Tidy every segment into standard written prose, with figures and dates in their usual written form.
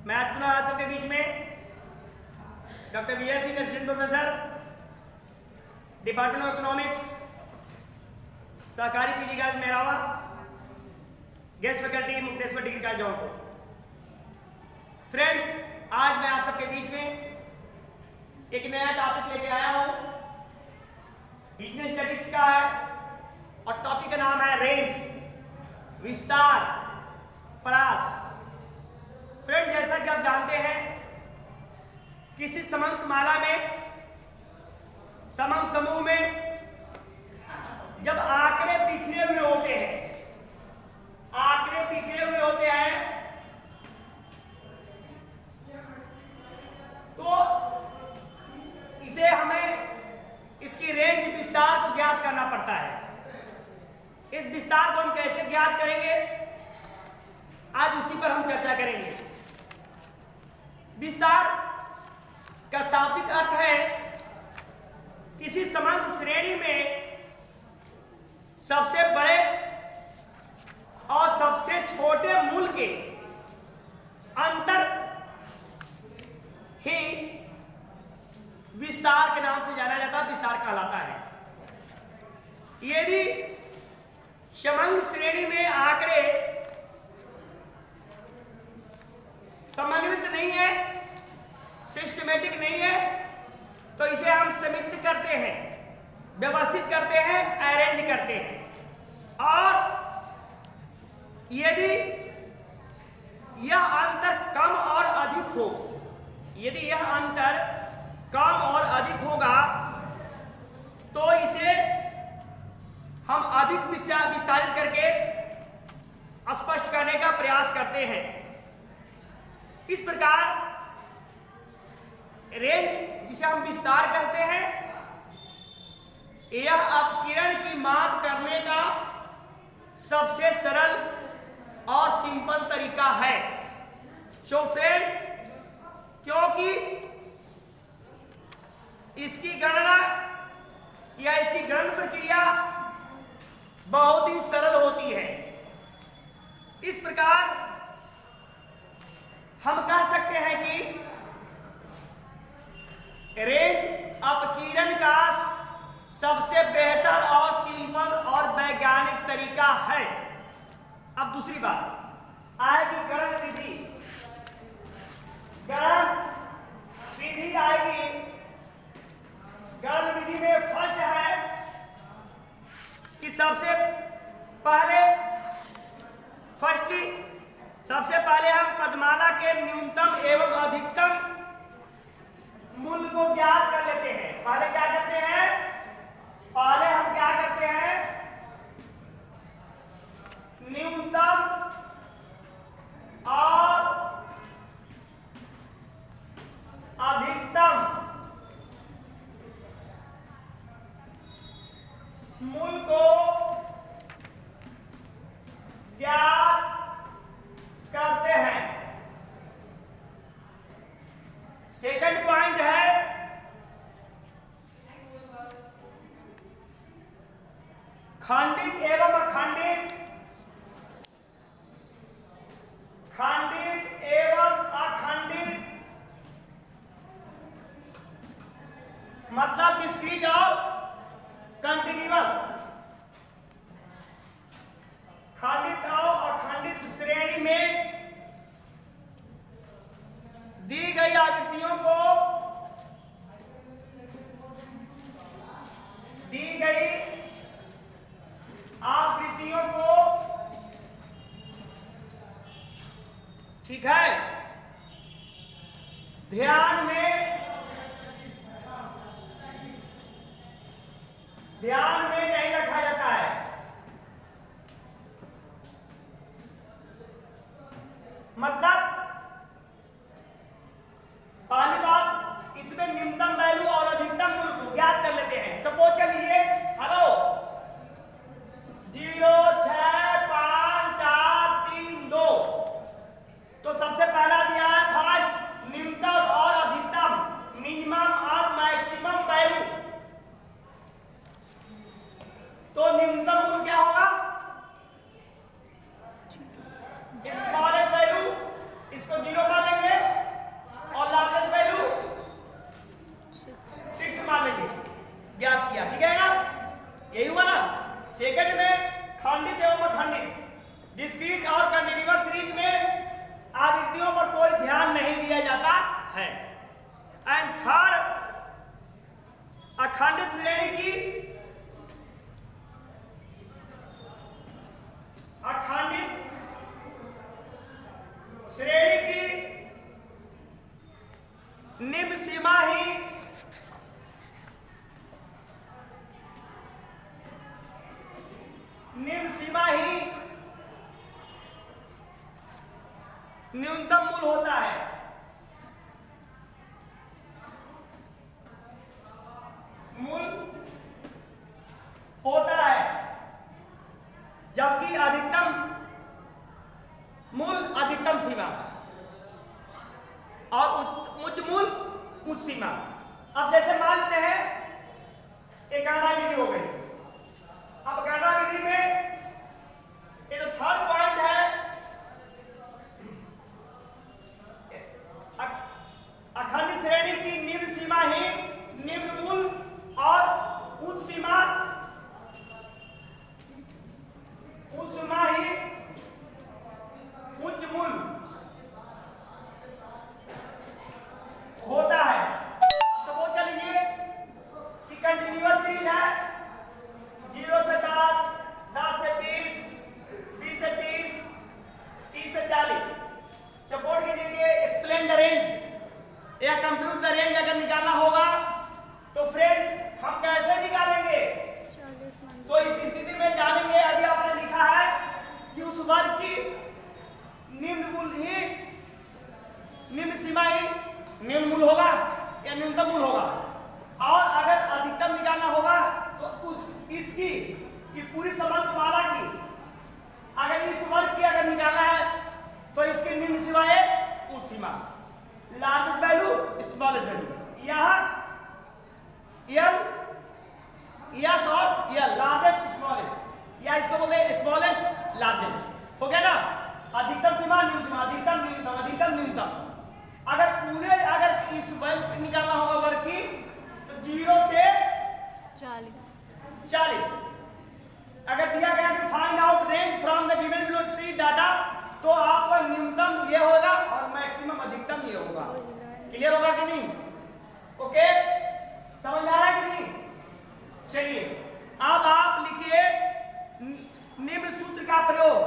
मैं आज पुनः आप सबके बीच में doctor V S. Singh, assistant professor, department of economics, सहकारी PG college Merawa, guest faculty Mukteshwar degree college Jaunpur. Friends, आज मैं आप सबके बीच में एक नया टॉपिक लेके आया हूं, बिजनेस स्टडीज का है और टॉपिक का नाम है रेंज, विस्तार, परास। फ्रेंड, जैसा कि आप जानते हैं, किसी समंक माला में, समंक समूह में जब आंकड़े बिखरे हुए होते हैं, आंकड़े बिखरे हुए होते हैं तो इसे हमें इसकी रेंज, विस्तार को ज्ञात करना पड़ता है। इस विस्तार को हम कैसे ज्ञात करेंगे, आज उसी पर हम चर्चा करेंगे। विस्तार का शाब्दिक अर्थ है किसी समंक श्रेणी में सबसे बड़े और सबसे छोटे मूल के अंतर ही विस्तार के नाम से जाना जाता है, विस्तार कहलाता है। यदि समंक श्रेणी में आंकड़े समन्वित नहीं है, सिस्टमेटिक नहीं है, तो इसे हम समित करते हैं, व्यवस्थित करते हैं, अरेंज करते हैं। और यदि यह अंतर कम और अधिक हो, यदि यह अंतर कम और अधिक होगा तो इसे हम अधिक विस्तारित करके स्पष्ट करने का प्रयास करते हैं। इस प्रकार रेंज, जिसे हम विस्तार कहते हैं, यह अपकिरण की माप करने का सबसे सरल और सिंपल तरीका है। सो फ्रेंड्स, क्योंकि इसकी गणना या इसकी गणन प्रक्रिया बहुत ही सरल होती है, इस प्रकार हम कह सकते हैं कि रेंज अपकिरण का सबसे बेहतर और सिंपल और वैज्ञानिक तरीका है। अब दूसरी बात आएगी गणन विधि। गणन विधि आएगी। गणन विधि में फर्स्ट है कि सबसे पहले हम पदमाला के न्यूनतम एवं अधिकतम मूल्य को ज्ञात कर लेते हैं। पहले क्या करते हैं? पहले हम क्या करते हैं? न्यूनतम और अधिकतम मूल्य को ज्ञात करते हैं। सेकंड पॉइंट है खंडित एवं अखंडित, खंडित एवं अखंडित मतलब डिस्क्रीट और कंटिन्यूअस। खंडित और अखंडित श्रेणी में दी गई आवृत्तियों को, दी गई आवृत्तियों को, ठीक है, ध्यान में नहीं रखा जाता है। मतलब पहली बात, इसमें न्यूनतम वैल्यू और अधिकतम मूल्य को ज्ञात कर लेते हैं। सपोज कर लीजिए, हेलो 0, 6, 5, 4, 3, 2, तो सबसे पहला दिया है फर्स्ट न्यूनतम और अधिकतम, मिनिमम और मैक्सिमम वैल्यू। डिस्क्रीट और कंटिन्यूअस सीरीज में आवृत्तियों पर कोई ध्यान नहीं दिया जाता है। एंड थर्ड, अखंडित श्रेणी की निम्न सीमा ही न्यूनतम मूल होता है। जबकि अधिकतम मूल अधिकतम सीमा और उच्च मूल उच्च सीमा। अब जैसे मान लेते हैं एक गणना विधि हो गई। अब गणना विधि में ये जो थर्ड पॉइंट है, अखंड श्रेणी की निम्न सीमा ही निम्न मूल और उच्च सीमा ही उच्च मूल होता है। सपोज कर लीजिए कि कंटिन्यूअस सीरीज है 0 से 10, 10 से 20, 20 से 30, 30 से 40। सपोज कीजिए एक्सप्लेन द रेंज या कंप्यूट द रेंज अगर निकालना होगा तो फ्रेंड्स हम कैसे निकालेंगे? तो इस स्थिति में जानेंगे। अभी आपने लिखा है कि उस वर्ग की निम्न मूल ही निम्न सीमा ही निम्न मूल होगा या न्यूनतम मूल होगा, और अगर अधिकतम निकालना होगा तो उस इसकी कि पूरी समर्थमाला की अगर इस वर्ग की अगर निकालना है तो इसकी निम्न सीमा है उस सीमा, लार्जेस्ट वैल्यू स्मॉलेस्ट वैल्यू। यहाँ यल यस और यल लार्जेस्ट स्मॉलेस्ट, या इसको बोलते हैं स्मॉलेस्ट लार्जेस्ट। हो गया ना? अधिकतम सीमा न्यूनतम सीमा, अधिकतम न्यूनतम, अधिकतम न्यूनतम। अगर इस वर्ग निकालना होगा वर्ग की तो 0 से 40। अगर दिया गया कि find out range from the given below C data, तो आपका न्यूनतम ये होगा और मैक्सिमम अधिकतम ये होगा। क्लियर होगा कि नहीं? ओके, समझ में आ रहा है कि नहीं? चलिए अब आप लिखिए निम्न सूत्र का प्रयोग।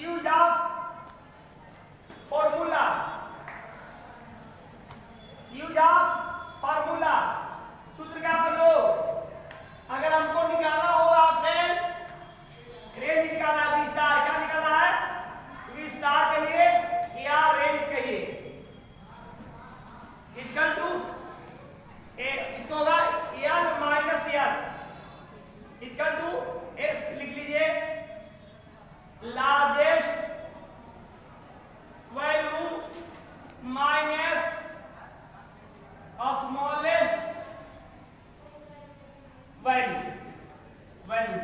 Use of formula, use of formula, सूत्र का प्रयोग। अगर हमको निकालना होगा फ्रेंड्स, रेंज निकालना है, विस्तार क्या निकालना है? विस्तार कहिए या रेंज कहिए, इक्वल टू इसको होगा L minus S equal to लिख लीजिए largest value minus smallest value,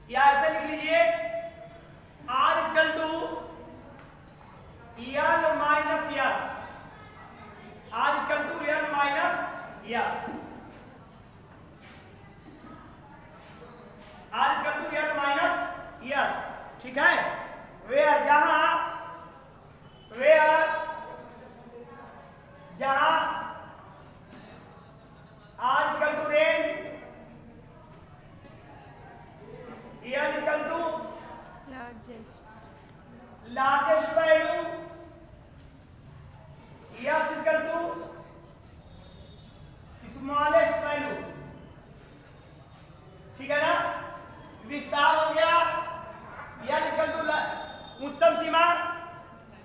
या ऐसे लिख लीजिए R equal to L minus S, R equal to L minus S, R equal to L minus S. ठीक है? वेयर जहां R equal to range, L equal to largest value, S equal to smallest value. ठीक है ना? विस्तार हो गया, L equal to उच्चतम सीमा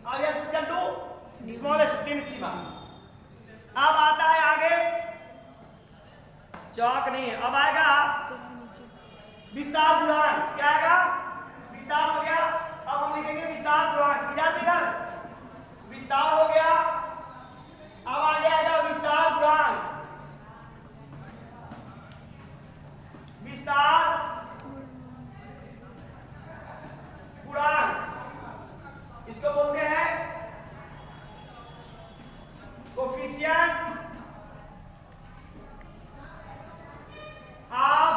और एस इक्वल टू स्मॉलेस्ट निम्न सीमा। अब आता है आगे चौक नहीं, अब आएगा विस्तार गुणांक। क्या आएगा? विस्तार हो गया। अब हम लिखेंगे विस्तार गुणांक। इधर विस्तार हो गया, अब आगे आएगा विस्तार गुणांक। विस्तार गुणांक इसको बोलते हैं कोफिशिएंट ऑफ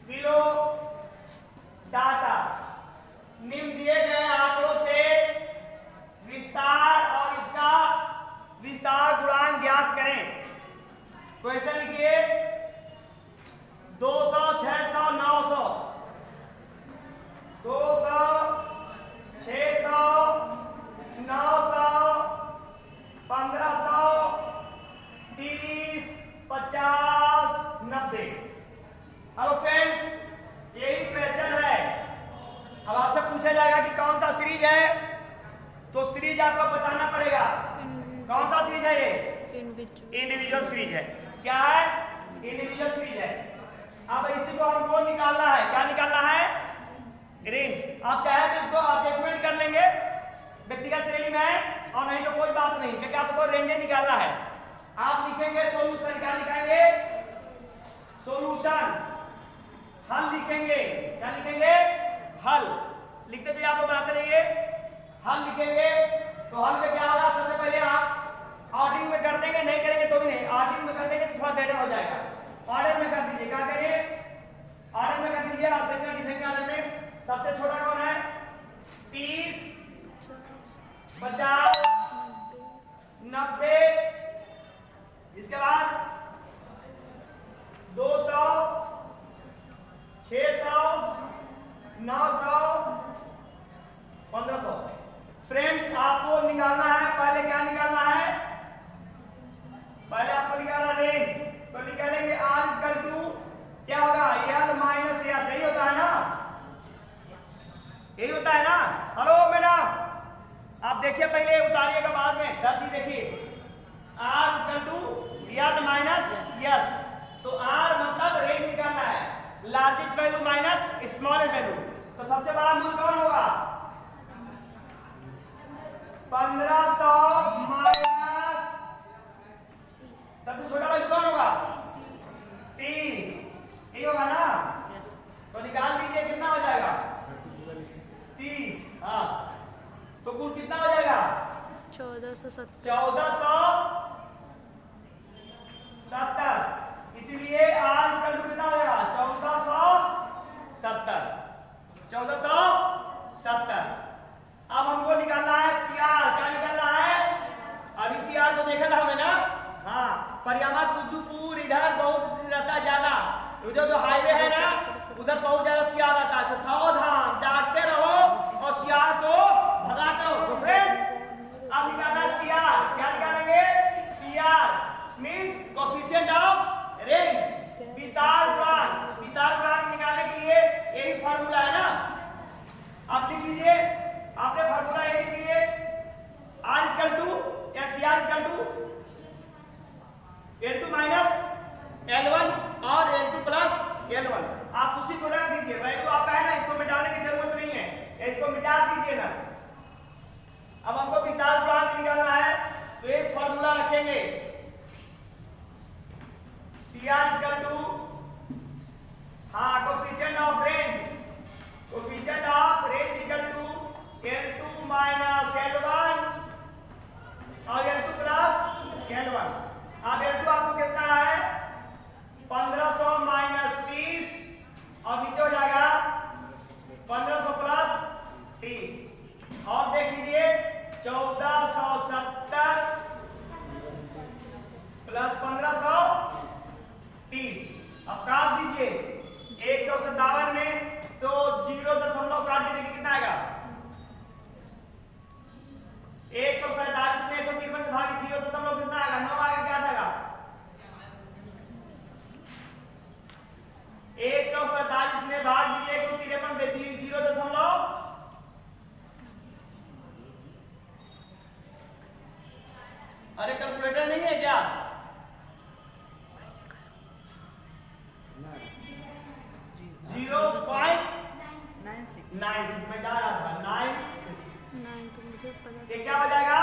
फिलो डाटा निम्न दिए गए आंकड़ों से विस्तार और इसका विस्तार गुणांक ज्ञात करें। क्वेश्चन लिखिए 200, 600, 900, 200, 600, 900, 1500, 30, 50, 90। हेलो फ्रेंड्स, यही क्वेश्चन है। अब आपसे पूछा जाएगा कि कौन सा सीरीज है, तो सीरीज आपको बताना पड़ेगा। कौन सा सीरीज है ये? इंडिविजुअल सीरीज है। क्या है? इंडिविजुअल सीरीज है। अब इसी को हमको निकालना है। क्या निकालना है? रेंज। आप चाहे तो इसको एडजस्टमेंट कर लेंगे व्यक्तिगत श्रेणी में, और नहीं तो कोई बात नहीं, क्योंकि आपको रेंज निकालना है। आप लिखेंगे सोल्यूशन। क्या लिखेंगे? सोल्यूशन। हल लिखेंगे। क्या लिखेंगे? हल। लिखते थे आप लोग, बनाते रहिए। हल लिखेंगे तो हल में क्या होगा? सबसे पहले आप ऑर्डरिंग में कर देंगे, नहीं करेंगे तो भी नहीं, ऑर्डरिंग में कर देंगे तो थोड़ा बेटर हो जाएगा। ऑर्डर में कर दीजिए। क्या करिए? ऑर्डर में कर दीजिए। संख्या डिसंख्या ऑर्डर में सबसे छोटा कौन है? 30, 50, 90, इसके बाद 200, 600, 900, 1500। फ्रेंड्स, आपको निकालना है, पहले क्या निकालना है? पहले आपको निकालना रेंज। तो निकालेंगे R इक्वल टू क्या होगा? L minus S। यही होता है ना? यही होता है ना? हेलो मैडम, आप देखिए, पहले उतारिएगा बाद में। सर जी देखिए, R equal to L minus S। तो R मतलब रेंज निकालना है, largest value minus smallest value. तो सबसे बड़ा मूल्य कौन होगा? 1500 माइनस सबसे छोटा वैल्यू कौन होगा? 30। यही होगा ना? तो निकाल दीजिए, कितना हो जाएगा? 30। हाँ, तो कुल कितना हो जाएगा? 1470। 1470। इसीलिए R इक्वल टू कितना हो जाएगा? 1470। 1470। अब हमको निकालना है CR। क्या निकालना है? अभी CR को देखा था हमें ना? हाँ, परियामत बुद्धूपुर इधर बहुत रहता है ज्यादा। उधर जो हाईवे है ना, उधर बहुत ज्यादा CR आता है। सावधान, जागते रहो और CR को भगाते रहो। तो फ्रेंड, अब निकालना है CR। क्या निकालेंगे? CR means coefficient of range, विस्तार गुणांक। विस्तार गुणांक निकालने के लिए यही फार्मूला है ना? आप लिख लीजिए, आपने फार्मूला ये लिख लीजिए, R इक्वल टू या CR equal to L2 minus L1 और L2 प्लस L1। आप उसी को रख दीजिए। वैल्यू आपका है ना, इसको मिटाने की जरूरत नहीं है, इसको मिटा दीजिए ना। अब हमको विस्तार गुणांक निकालना है, तो एक फार्मूला रखेंगे, CR equal to coefficient of range. Coefficient of range equal to L2 minus L1 और L2 प्लस L1। अब L2 आपको कितना है? 1500 माइनस 30, और नीचे हो जाएगा 1500 प्लस 30। और देख लीजिए 1470 प्लस 1530। अब काट दीजिए 157 में, तो 0 काट के देखिए कितना आएगा? 147 में 153 भागी 0 कितना आएगा? 9 आएगा। क्या आएगा? 147 में भाग दीजिए 153 से 0 अरे कैलकुलेटर नहीं है क्या? जीरो पॉइंट 96 में जा रहा था 96। तो मुझे पता ये क्या हो जाएगा?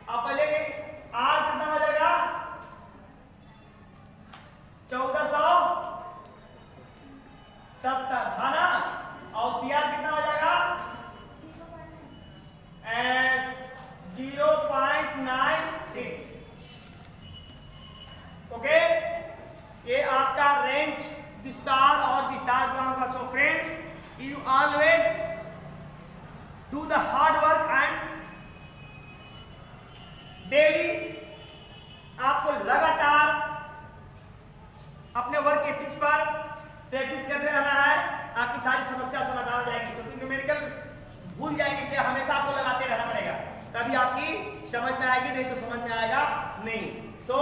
अब पहले R कितना हो जाएगा? 1470 था ना, और CR कितना हो जाएगा? 0.96। ओके, ये आपका रेंज, विस्तार So friends, you always do the hard work and daily आपको लगातार अपने वर्क एथिक्स पर प्रैक्टिस करते रहना है। आपकी सारी समस्या समाधान हो जाएगी, क्योंकि न्यूमेरिकल भूल जाएंगे, इसलिए हमेशा आपको लगाते रहना पड़ेगा, तभी आपकी समझ में आएगी, नहीं तो समझ में आएगा नहीं। सो